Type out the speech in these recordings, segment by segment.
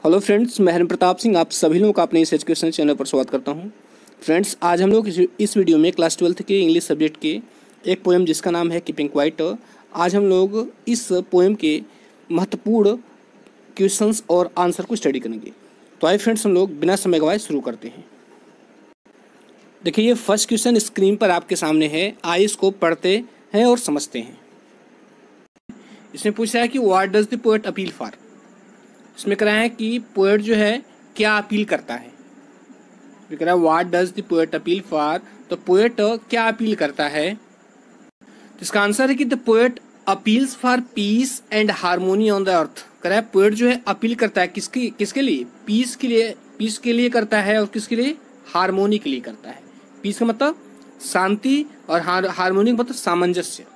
Hello friends, मैं हरिम प्रताप सिंह आप सभी लोगों का अपने इस एजुकेशन चैनल पर स्वागत करता हूं। फ्रेंड्स, आज हम लोग इस वीडियो में क्लास 12th के इंग्लिश सब्जेक्ट के एक पोएम जिसका नाम है कीपिंग क्वाइट। आज हम लोग इस पोएम के महत्वपूर्ण क्वेश्चंस और आंसर को स्टडी करेंगे। तो आइए फ्रेंड्स, हम लोग बिना समय गवाए शुरू करते हैं। देखिए, ये फर्स्ट क्वेश्चन स्क्रीन पर आपके सामने है। आइए इसको पढ़ते हैं और समझते हैं। इसमें पूछा है कि what does the poet appeal for. इसमें कह रहा है कि पोएट जो है क्या अपील करता है। कह रहा है what does the poet appeal for, तो पोएट क्या अपील करता है। तो इसका आंसर है कि the poet appeals for piece and harmony on the earth. कह रहा है पोएट जो है अपील करता है किसके लिए? पीस के लिए करता है, और किसके लिए? हार्मोनी के लिए करता है। पीस का मतलब शांति और हार्मोनी का मतलब सामंजस्य।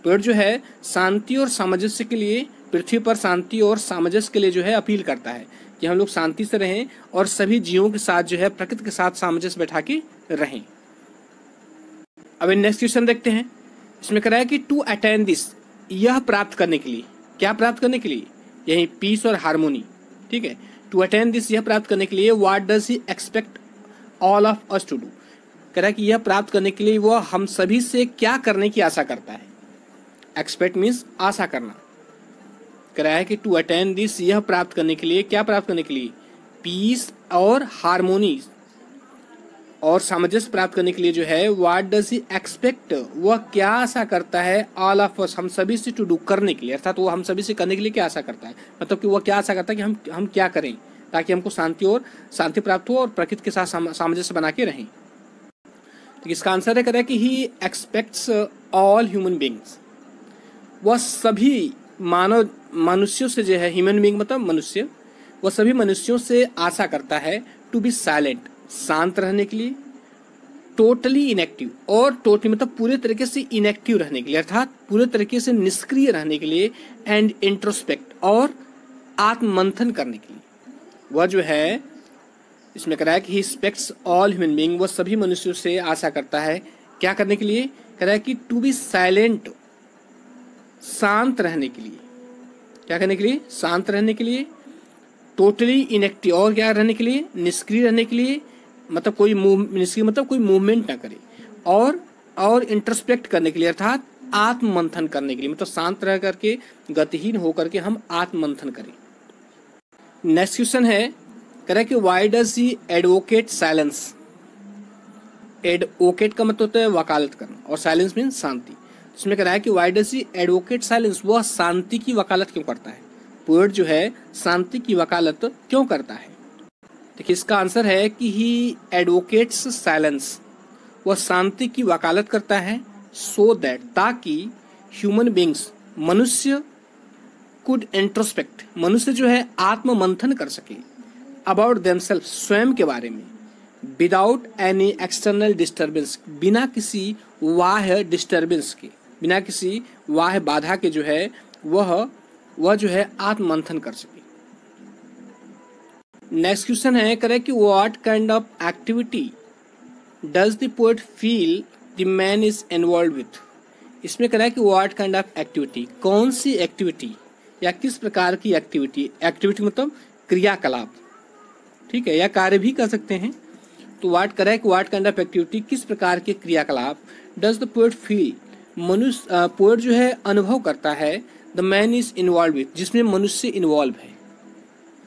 पोएट जो है शांति और सामंजस्य के लिए, पृथ्वी पर शांति और सामंजस्य के लिए जो है अपील करता है कि हम लोग शांति से रहें और सभी जीवों के साथ जो है प्रकृति के साथ सामंजस्य बैठा के रहें। अब नेक्स्ट क्वेश्चन देखते हैं। इसमें कह रहा है कि टू अटेन दिस, यह प्राप्त करने के लिए, क्या प्राप्त करने के लिए? यही पीस और हार्मोनी। ठीक है, टू अटेन दिस, यह प्राप्त करने के लिए what does he expect all of us to do. कह रहा है कि यह प्राप्त करने के लिए वह हम सभी से क्या करने की आशा करता है। एक्सपेक्ट मीन्स आशा करना। कह रहा है कि टू अटेन दिस, यह प्राप्त करने के लिए, क्या प्राप्त करने के लिए? पीस और हार्मोनी और सामंजस्य प्राप्त करने के लिए जो है व्हाट डज ही एक्सपेक्ट, वह क्या आशा करता है ऑल ऑफ अस, हम सभी से टू डू, करने के लिए। अर्थात वो हम सभी से करने के लिए क्या आशा करता है, मतलब कि वह क्या आशा करता है कि हम क्या करें ताकि हमको शांति प्राप्त हो और प्रकृति के साथ सामंजस्य बना के रहें। तो इसका आंसर है, कह रहा है कि ही एक्सपेक्ट्स ऑल ह्यूमन बींग्स, वह सभी मनुष्यों से जो है, ह्यूमन बीइंग मतलब मनुष्य, वह सभी मनुष्यों से आशा करता है टू बी साइलेंट, शांत रहने के लिए, टोटली इनएक्टिव, और टोटली मतलब पूरे तरीके से इनएक्टिव रहने के लिए, अर्थात पूरे तरीके से निष्क्रिय रहने के लिए, एंड इंट्रोस्पेक्ट, और आत्ममंथन करने के लिए। वह जो है इसमें कह रहा है कि ही एक्सपेक्ट्स ऑल ह्यूमन बीइंग, वह सभी मनुष्यों से आशा करता है क्या करने के लिए? कह रहा है कि टू बी साइलेंट, शांत रहने के लिए। क्या करने के लिए? शांत रहने के लिए। टोटली इनएक्टिव, और क्या रहने के लिए? निष्क्रिय रहने के लिए, मतलब निष्क्रिय मतलब कोई मूवमेंट ना करे, और इंट्रोस्पेक्ट करने के लिए, अर्थात आत्ममंथन करने के लिए, मतलब शांत रह करके, गतिहीन होकर के हम आत्ममंथन करें। नेक्स्ट क्वेश्चन है, कह रहा है कि why does he advocate silence. Advocate का मतलब होता है वकालत करना, और साइलेंस मीन शांति। इसमें कह रहा है कि why does he advocate silence, वह शांति की वकालत क्यों करता है? पोएट जो है शांति की वकालत क्यों करता है? देखिए, इसका आंसर है कि ही एडवोकेट्स साइलेंस, वह शांति की वकालत करता है सो दैट, ताकि ह्यूमन बींग्स, मनुष्य, कुड इंट्रोस्पेक्ट, मनुष्य जो है आत्ममंथन कर सके, अबाउट देमसेल्फ, स्वयं के बारे में, विदाउट एनी एक्सटर्नल डिस्टर्बेंस, बिना किसी बाह्य डिस्टर्बेंस के, बिना किसी बाह्य बाधा के जो है वह जो है आत्ममंथन कर सके। नेक्स्ट क्वेश्चन है, करे कि what kind of activity does the poet feel the man is involve with. इसमें कह रहा है कि व्हाट काइंड ऑफ एक्टिविटी, कौन सी एक्टिविटी या किस प्रकार की एक्टिविटी। एक्टिविटी मतलब क्रियाकलाप, ठीक है, या कार्य भी कर सकते हैं। तो व्हाट कह रहा है कि व्हाट काइंड ऑफ एक्टिविटी, किस प्रकार के क्रियाकलाप, डज द पोएट फील, मनुष्य पोएट जो है अनुभव करता है, the man is involve with, जिसमें मनुष्य इन्वॉल्व है।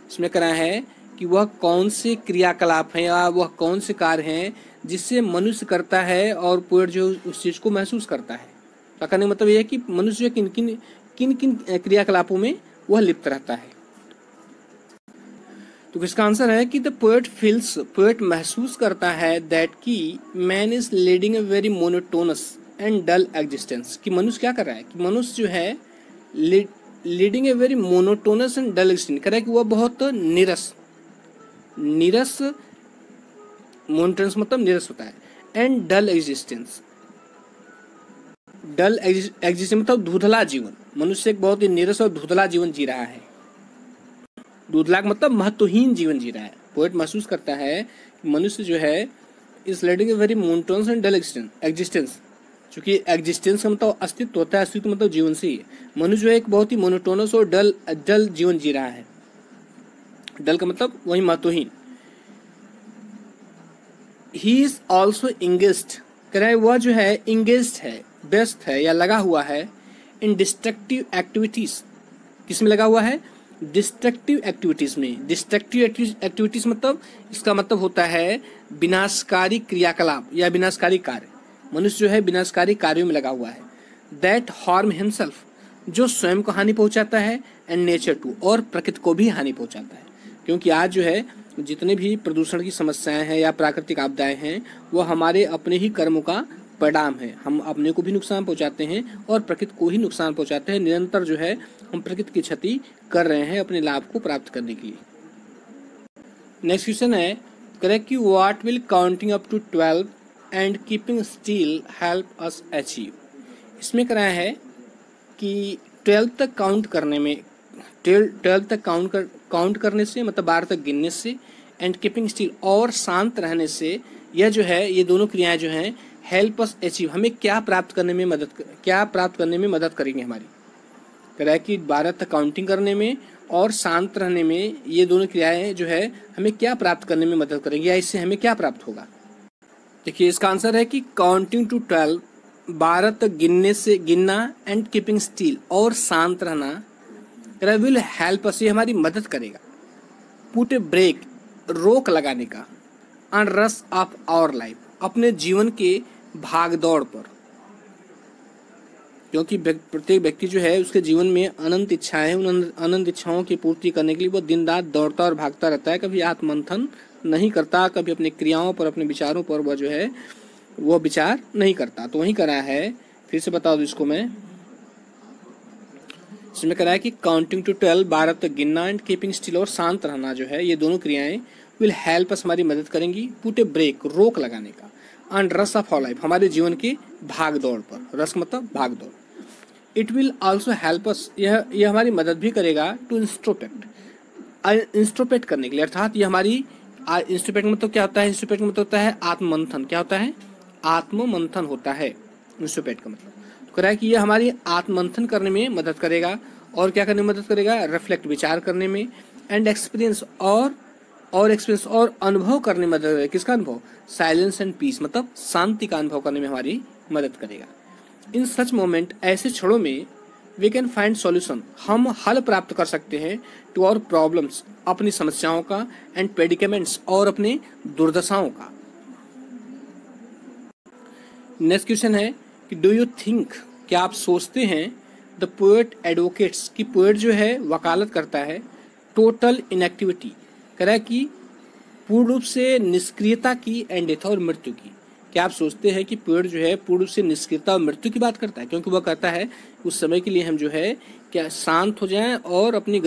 इसमें कह रहा है कि वह कौन से क्रियाकलाप हैं या वह कौन से कार्य हैं जिससे मनुष्य करता है और पोएट जो उस चीज को महसूस करता है। तो कहने का मतलब यह है कि मनुष्य किन किन क्रियाकलापों में वह लिप्त रहता है। तो इसका आंसर है कि द पोएट फील्स, पोएट महसूस करता है दैट की man is leading a very monotonous and dull existence, कि मनुष्य क्या कर रहा है, कि मनुष्य जो है leading a very monotonous and dull existence, कह रहा है कि वह बहुत नीरस, मोनोटोनस मतलब नीरस होता है, and dull existence, dull existence मतलब धुंधला जीवन। मनुष्य एक बहुत ही नीरस और धुंधला जीवन जी रहा है। धुंधला मतलब महत्वहीन जीवन जी रहा है। पोएट महसूस करता है कि मनुष्य जो है is leading a very monotonous and dull existence, चूंकि एग्जिस्टेंस का मतलब अस्तित्व होता है, अस्तित्व मतलब जीवन से ही। मनुष्य जो है एक बहुत ही मोनोटोनस और डल जीवन जी रहा है। डल का मतलब वही महत्वहीन। ही इज ऑल्सो इंगेज्ड, कह रहा है वह जो है इंगेज्ड है, व्यस्त है या लगा हुआ है इन डिस्ट्रक्टिव एक्टिविटीज। किसमें लगा हुआ है? डिस्ट्रक्टिव एक्टिविटीज में। डिस्ट्रक्टिव एक्टिविटीज मतलब इसका मतलब होता है विनाशकारी क्रियाकलाप या विनाशकारी कार्य। मनुष्य जो है विनाशकारी कार्यों में लगा हुआ है। दैट हार्म हिमसेल्फ, जो स्वयं को हानि पहुंचाता है, एंड नेचर टू, और प्रकृति को भी हानि पहुंचाता है। क्योंकि आज जो है जितने भी प्रदूषण की समस्याएं हैं या प्राकृतिक आपदाएं हैं वो हमारे अपने ही कर्मों का परिणाम है। हम अपने को भी नुकसान पहुंचाते हैं और प्रकृति को ही नुकसान पहुंचाते हैं। निरंतर जो है हम प्रकृति की क्षति कर रहे हैं अपने लाभ को प्राप्त करने के लिए। नेक्स्ट क्वेश्चन है, करेक्ट कि what will counting up to 12 and keeping still help us achieve. इसमें कह रहा है कि 12 तक काउंट करने में, 12 तक काउंट करने से मतलब 12 तक गिनने से, एंड कीपिंग स्टिल और शांत रहने से, यह जो है ये दोनों क्रियाएं जो हैं हेल्प अस अचीव, हमें क्या प्राप्त करने में मदद करेंगे हमारी। कह रहा है कि 12 तक काउंटिंग करने में और शांत रहने में ये दोनों क्रियाएं जो है हमें क्या प्राप्त करने में मदद करेंगी या इससे हमें क्या प्राप्त होगा। देखिए इसका आंसर है कि काउंटिंग टू 12, 12 तक गिनना एंड कीपिंग स्टिल और शांत रहना, विल हेल्प अस, ये हमारी मदद करेगा। पुट ए ब्रेक, रोक लगाने का, on rush of our life, अपने जीवन के भाग दौड़ पर। क्योंकि प्रत्येक व्यक्ति जो है उसके जीवन में अनंत इच्छाएं, उन अनंत इच्छाओं की पूर्ति करने के लिए वो दिन रात दौड़ता और भागता रहता है, कभी आत्ममंथन नहीं करता, कभी अपनी क्रियाओं पर, अपने विचारों पर वह जो है वो विचार नहीं करता। तो वही करा है, फिर से बता दो इसको मैं, इसमें करा है कि काउंटिंग टू 12, 12 तक गिनना, एंड कीपिंग स्टिल और शांत रहना जो है ये दोनों क्रियाएं विल हेल्प अस, हमारी मदद करेंगी। पुट ए ब्रेक, रोक लगाने का, on rush of our life, हमारे जीवन के भाग दौड़ पर। रस मतलब भाग दौड़। It will also help us, यह हमारी मदद भी करेगा टू इंस्ट्रोपेक्ट करने के लिए, अर्थात ये हमारी इंस्ट्रोपेक्ट मतलब क्या होता है? इंस्ट्रोपेक्ट मतलब होता है आत्ममंथन। क्या होता है? आत्ममंथन होता है इंस्ट्रोपेक्ट का मतलब। तो कह रहा है कि यह हमारी आत्ममंथन करने में मदद करेगा और क्या करने में मदद करेगा? रिफ्लेक्ट, विचार करने में, एंड एक्सपीरियंस और अनुभव करने में मदद करेगा। किसका अनुभव? साइलेंस एंड पीस मतलब शांति का अनुभव करने में हमारी मदद करेगा। इन सच मोमेंट, ऐसे क्षणों में वी कैन फाइंड सॉल्यूशन, हम हल प्राप्त कर सकते हैं टू आवर प्रॉब्लम्स, अपनी समस्याओं का, एंड प्रेडिकेमेंट्स और अपने दुर्दशाओं का। नेक्स्ट क्वेश्चन है कि डू यू थिंक, क्या आप सोचते हैं, द पोएट एडवोकेट्स, की पोएट जो है वकालत करता है टोटल इनएक्टिविटी, कह रहा है कि पूर्ण रूप से निष्क्रियता की, एंड डेथ और मृत्यु की। क्या आप सोचते हैं कि पोएट जो है पूर्ण रूप से निष्क्रियता और मृत्यु की बात करता है? क्योंकि वह कहता है उस समय के लिए हम जो है क्या शांत हो जाएं और अपनी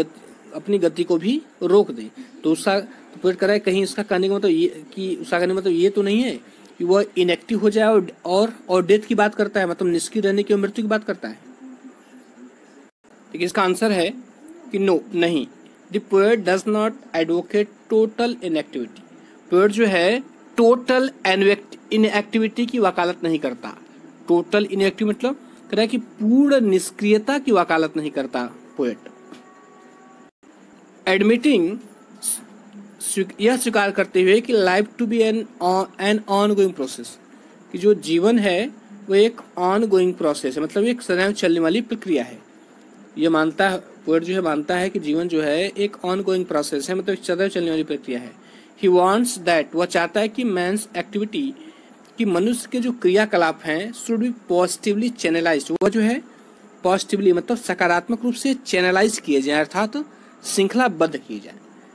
गति को भी रोक दें। तो उसका पोएट कह रहा है कहीं इसका कहने का मतलब ये कि उसका कहने का मतलब ये तो नहीं है कि वह इनएक्टिव हो जाए और डेथ की बात करता है, मतलब निष्क्रिय रहने की और मृत्यु की बात करता है। देखिए इसका आंसर है कि नो, नहीं। The poet does not advocate total inactivity. Poet जो है टोटल इनएक्टिविटी की वकालत नहीं करता। टोटल इनएक्टिव मतलब कह रहा है कि पूर्ण निष्क्रियता की वकालत नहीं करता पोएट। एडमिटिंग, यह स्वीकार करते हुए कि life to be an ongoing process, कि जो जीवन है वो एक ऑनगोइंग प्रोसेस है, मतलब एक सदैव चलने वाली प्रक्रिया है। ये मानता है पोएट जो है, मानता है कि जीवन जो है एक ऑनगोइंग प्रोसेस है, मतलब सदैव चलने वाली प्रक्रिया है। ही वॉन्ट्स दैट, वह चाहता है कि मैंस एक्टिविटी, कि मनुष्य के जो क्रियाकलाप हैं, शुड बी पॉजिटिवली चैनलाइज्ड, वह जो है पॉजिटिवली मतलब सकारात्मक रूप से चैनलाइज किए जाए, अर्थात श्रृंखलाबद्ध किए जाए।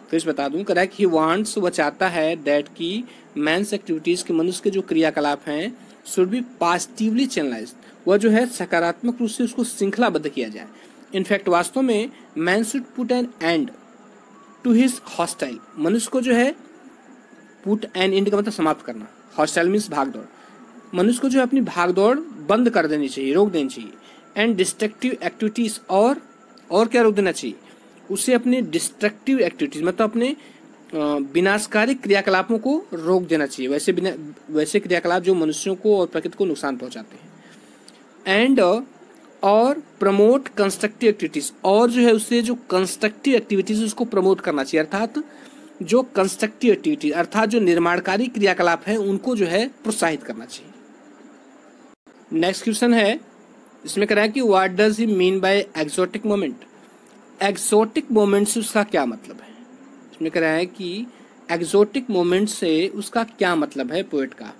फिर से बता दूं, कह रहा है कि ही वांट्स, वह चाहता है, दैट की मैंस एक्टिविटीज, के मनुष्य के जो क्रियाकलाप हैं, शुड बी पॉजिटिवली चैनलाइज्ड, वह जो है सकारात्मक रूप से उसको श्रृंखलाबद्ध किया जाए। इनफैक्ट वास्तव में man should put an end to his hostile, मनुष्य को जो है पुट एन एंड का मतलब समाप्त करना, हॉस्टाइल मीन्स भागदौड़, मनुष्य को जो है अपनी भागदौड़ बंद कर देनी चाहिए, रोक देनी चाहिए। एंड डिस्ट्रक्टिव एक्टिविटीज, और क्या रोक देना चाहिए उसे? अपने डिस्ट्रक्टिव एक्टिविटीज मतलब अपने विनाशकारी क्रियाकलापों को रोक देना चाहिए, वैसे क्रियाकलाप जो मनुष्यों को और प्रकृति को नुकसान पहुंचाते हैं। एंड और प्रमोट कंस्ट्रक्टिव एक्टिविटीज, और जो है उससे जो कंस्ट्रक्टिव एक्टिविटीज उसको प्रमोट करना चाहिए, अर्थात जो कंस्ट्रक्टिव एक्टिविटी अर्थात जो निर्माणकारी क्रियाकलाप है उनको जो है प्रोत्साहित करना चाहिए। नेक्स्ट क्वेश्चन है, इसमें कह रहा है कि what does he mean by exotic moment. Exotic moment से उसका क्या मतलब है। इसमें कह रहा है कि एक्सोटिक मोमेंट से उसका क्या मतलब है पोएट का।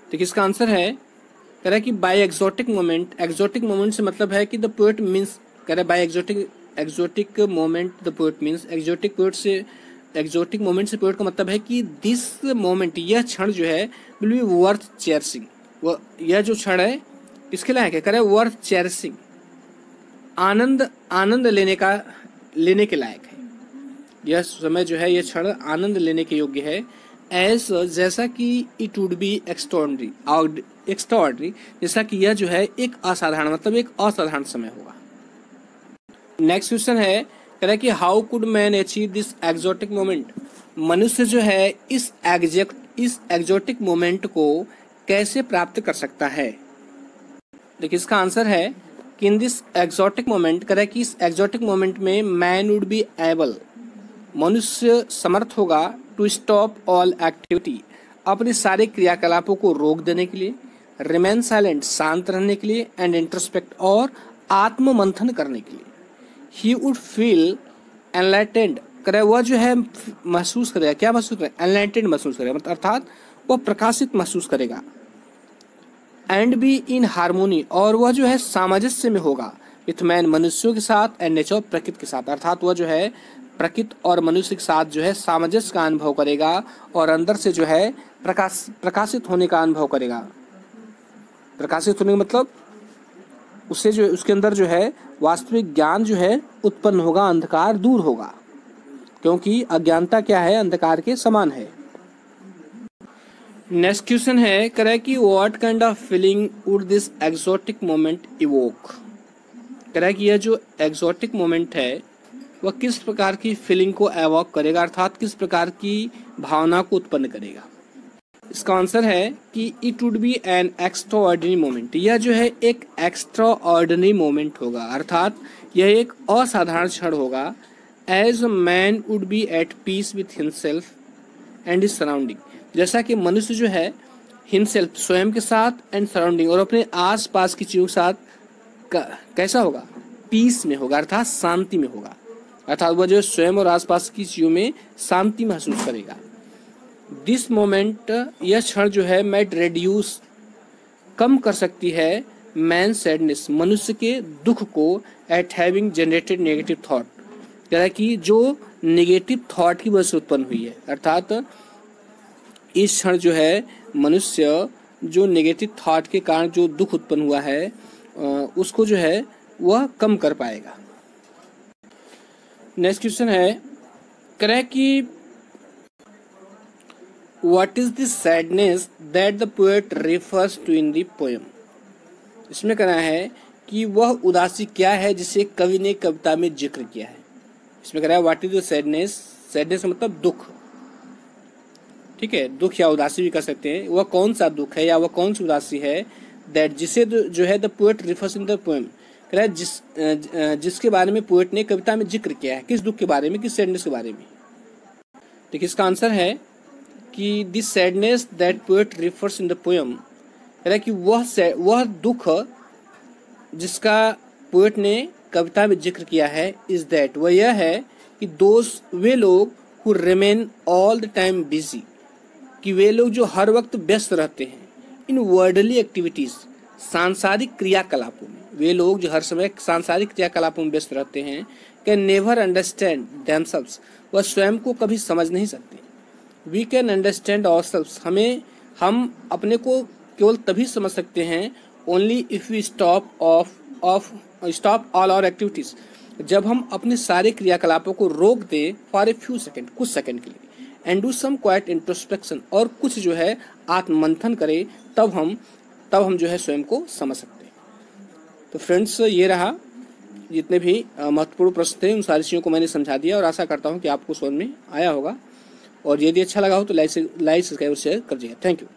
देखिए इसका आंसर है, कह रहा है कि बाय एक्सोटिक मोमेंट से मतलब है कि द पोएट मीन्स, कह रहा है by exotic moment the poet means, exotic moment से पोएट का मतलब है कि दिस मोमेंट, यह क्षण जो है विल बी वर्थ चेयरसिंग, वो यह जो क्षण है इसके लायक है, कह रहा है वर्थ चेयरसिंग, आनंद लेने के लायक है। यह समय जो है यह क्षण आनंद लेने के योग्य है। एज जैसा कि इट वुड बी एक्स्ट्राऑर्डिनरी, जैसा कि यह जो है एक असाधारण, मतलब एक असाधारण समय होगा। नेक्स्ट क्वेश्चन है, कह रहा है कि how could man achieve this exotic moment. मनुष्य जो है इस एक्सोटिक मोमेंट को कैसे प्राप्त कर सकता है। देखिए इसका आंसर है कि इन दिस एक्सोटिक मोमेंट, कह रहा है कि इस एक्सोटिक मोमेंट में मैन वुड बी एबल, मनुष्य समर्थ होगा टू स्टॉप ऑल एक्टिविटी, अपने सारे क्रियाकलापों को रोक देने के लिए, रिमेन साइलेंट, शांत रहने के लिए, एंड इंट्रोस्पेक्ट, और आत्म मंथन करने के लिए। ही वुड फील एनलाइटेंड, करे वह जो है महसूस करेगा, क्या महसूस करेगा, एनलाइटेंड महसूस करेगा, मतलब अर्थात वह प्रकाशित महसूस करेगा। एंड बी इन हार्मोनी, और वह जो है सामंजस्य में होगा विथ मैन, मनुष्यों के साथ, एंड नेचर, प्रकृति के साथ, अर्थात वह जो है प्रकृति और मनुष्य के साथ जो है सामंजस्य का अनुभव करेगा और अंदर से जो है प्रकाशित होने का अनुभव करेगा। प्रकाशित होने का मतलब उससे जो उसके अंदर जो है वास्तविक ज्ञान जो है उत्पन्न होगा, अंधकार दूर होगा, क्योंकि अज्ञानता क्या है, अंधकार के समान है। नेक्स्ट क्वेश्चन है, कह रहा है कि what kind of feeling would this exotic moment evoke. कह रहा है कि यह जो एक्सोटिक मोमेंट है वह किस प्रकार की फीलिंग को एवॉक करेगा, अर्थात किस प्रकार की भावना को उत्पन्न करेगा। इसका आंसर है कि it would be an extra ordinary moment, यह जो है एक एक्स्ट्रा ऑर्डिनरी मोमेंट होगा, अर्थात यह एक असाधारण क्षण होगा। As man would be at peace with himself and his surrounding, जैसा कि मनुष्य जो है हिमसेल्फ, स्वयं के साथ, एंड सराउंडिंग, और अपने आस पास की चीजों के साथ कैसा होगा, पीस में होगा, अर्थात शांति में होगा, अर्थात वह जो स्वयं और आसपास की चीजों में शांति महसूस करेगा। दिस मोमेंट, यह क्षण जो है मैट रेड्यूस, कम कर सकती है मैन सैडनेस, मनुष्य के दुख को, eight having generated negative thought, कह रहा है कि जो नेगेटिव थॉट की वजह से उत्पन्न हुई है, अर्थात इस क्षण जो है मनुष्य जो नेगेटिव थॉट के कारण जो दुख उत्पन्न हुआ है उसको जो है वह कम कर पाएगा। नेक्स्ट क्वेश्चन है, कह रहा है कि what is the sadness that the poet refers to in the poem. इसमें कहना है कि वह उदासी क्या है जिसे कवि ने कविता में जिक्र किया है। इसमें कह रहा है what is the sadness, sadness मतलब दुख, ठीक है, दुख या उदासी भी कह सकते हैं। वह कौन सा दुख है या वह कौन सी उदासी है, दैट जिसे जो है the poet refers in the poem, कह रहा है जिसके बारे में पोएट ने कविता में जिक्र किया है, किस दुख के बारे में, किस सैडनेस के बारे में। देखिए इसका आंसर है कि this sadness that poet refers in the poem, कह रहा है कि वह दुख जिसका पोएट ने कविता में जिक्र किया है, इज दैट, वह यह है कि वे लोग who remain all the time busy, कि वे लोग जो हर वक्त व्यस्त रहते हैं, इन वर्ल्डली एक्टिविटीज, सांसारिक क्रियाकलापों में, वे लोग जो हर समय सांसारिक क्रियाकलापों में व्यस्त रहते हैं, कैन नेवर अंडरस्टैंड देमसेल्व्स, वह स्वयं को कभी समझ नहीं सकते। वी कैन अंडरस्टैंड आवरसेल्व्स, हम अपने को केवल तभी समझ सकते हैं, only if we stop all our activities, जब हम अपने सारे क्रियाकलापों को रोक दें फॉर ए फ्यू सेकेंड, कुछ सेकंड के लिए, and do some quiet introspection, और कुछ जो है आत्ममंथन करें, तब हम जो है स्वयं को समझ सकते हैं। तो फ्रेंड्स, ये रहा जितने भी महत्वपूर्ण प्रश्न थे उन सारी चीज़ों को मैंने समझा दिया, और आशा करता हूँ कि आपको समझ में आया होगा, और यदि अच्छा लगा हो तो लाइक सब्सक्राइब शेयर कर दीजिएगा। Thank you.